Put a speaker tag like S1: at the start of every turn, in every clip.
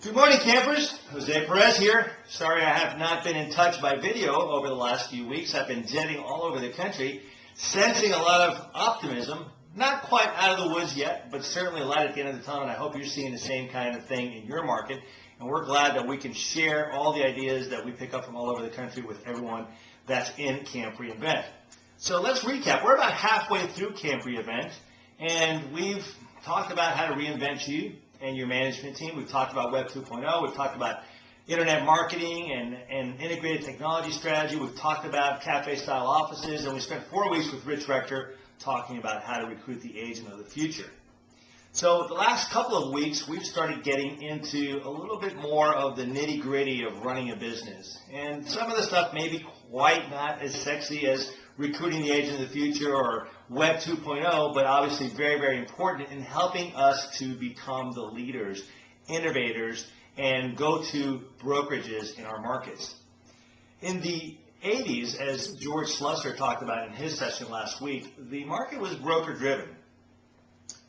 S1: Good morning, campers. Jose Perez here. Sorry I have not been in touch by video over the last few weeks. I've been jetting all over the country, sensing a lot of optimism. Not quite out of the woods yet, but certainly a light at the end of the tunnel, and I hope you're seeing the same kind of thing in your market. And we're glad that we can share all the ideas that we pick up from all over the country with everyone that's in Camp REinvent. So let's recap. We're about halfway through Camp REinvent, and we've talked about how to reinvent you and your management team. We've talked about Web 2.0. We've talked about internet marketing and integrated technology strategy. We've talked about cafe-style offices, and we spent 4 weeks with Rich Rector talking about how to recruit the agent of the future. So the last couple of weeks, we've started getting into a little bit more of the nitty-gritty of running a business. And some of the stuff may be quite not as sexy as recruiting the agent of the future or Web 2.0, but obviously very, very important in helping us to become the leaders, innovators, and go-to brokerages in our markets. In the 80s, as George Slusser talked about in his session last week, the market was broker-driven.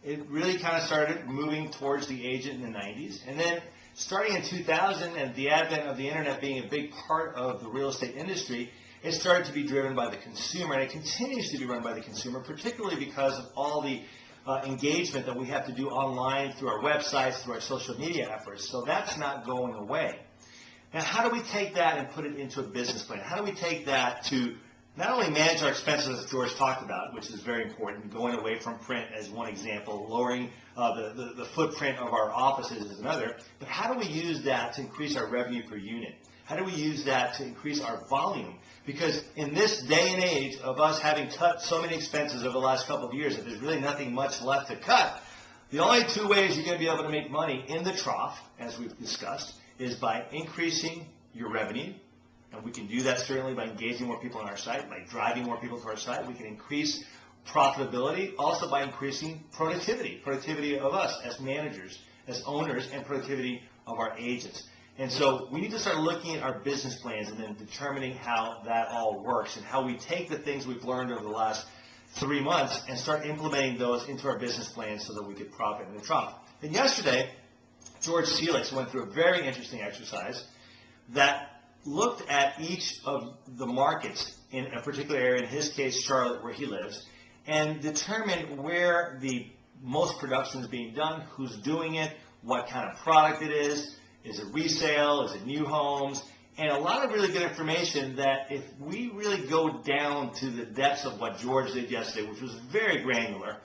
S1: It really kind of started moving towards the agent in the 90s, and then starting in 2000 and the advent of the internet being a big part of the real estate industry, it started to be driven by the consumer, and it continues to be run by the consumer, particularly because of all the engagement that we have to do online through our websites, through our social media efforts. So that's not going away. Now, how do we take that and put it into a business plan? How do we take that to not only manage our expenses, as George talked about, which is very important, going away from print as one example, lowering the footprint of our offices is another, but how do we use that to increase our revenue per unit? How do we use that to increase our volume? Because in this day and age of us having cut so many expenses over the last couple of years, that there's really nothing much left to cut, the only two ways you're going to be able to make money in the trough, as we've discussed, is by increasing your revenue. And we can do that certainly by engaging more people on our site, by driving more people to our site. We can increase profitability also by increasing productivity of us as managers, as owners, and productivity of our agents. And so we need to start looking at our business plans and then determining how that all works and how we take the things we've learned over the last 3 months and start implementing those into our business plans so that we could profit in the trough. And yesterday, George Felix went through a very interesting exercise that looked at each of the markets in a particular area, in his case, Charlotte, where he lives, and determined where the most production is being done, who's doing it, what kind of product it is it resale, is it new homes, and a lot of really good information that if we really go down to the depths of what George did yesterday, which was very granular,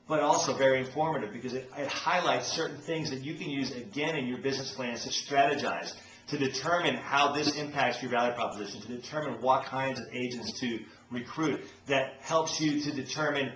S1: but also very informative because it highlights certain things that you can use again in your business plans to strategize, to determine how this impacts your value proposition, to determine what kinds of agents to recruit, that helps you to determine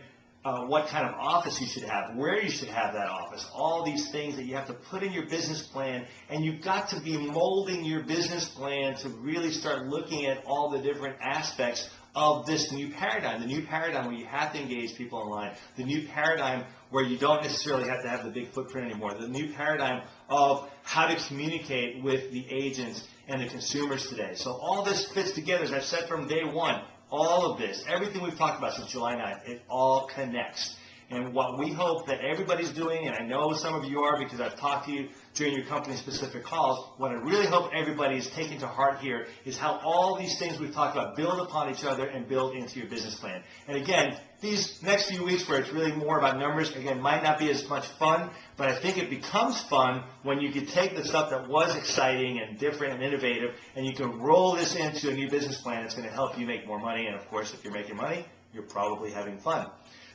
S1: what kind of office you should have, where you should have that office, all these things that you have to put in your business plan, and you've got to be molding your business plan to really start looking at all the different aspects of this new paradigm, the new paradigm where you have to engage people online, the new paradigm where you don't necessarily have to have the big footprint anymore, the new paradigm of how to communicate with the agents and the consumers today. So all this fits together, as I've said from day one. All of this, everything we've talked about since July 9th, it all connects. And what we hope that everybody's doing, and I know some of you are because I've talked to you during your company-specific calls, what I really hope everybody is taking to heart here is how all these things we've talked about build upon each other and build into your business plan. And again, these next few weeks where it's really more about numbers, again, might not be as much fun, but I think it becomes fun when you can take the stuff that was exciting and different and innovative, and you can roll this into a new business plan that's going to help you make more money. And of course, if you're making money, you're probably having fun.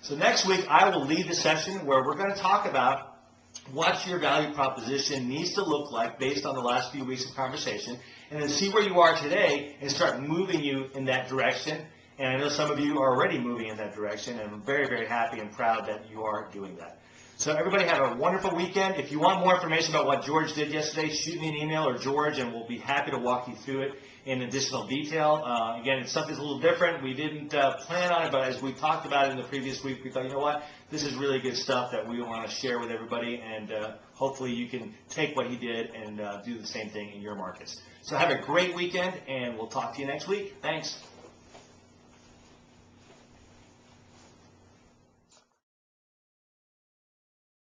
S1: So next week, I will lead the session where we're going to talk about what your value proposition needs to look like based on the last few weeks of conversation, and then see where you are today and start moving you in that direction. And I know some of you are already moving in that direction, and I'm very, very happy and proud that you are doing that. So everybody have a wonderful weekend. If you want more information about what George did yesterday, shoot me an email or George, and we'll be happy to walk you through it in additional detail. Again, it's something a little different. We didn't plan on it, but as we talked about it in the previous week, we thought, you know what, this is really good stuff that we want to share with everybody, and hopefully you can take what he did and do the same thing in your markets. So have a great weekend, and we'll talk to you next week. Thanks.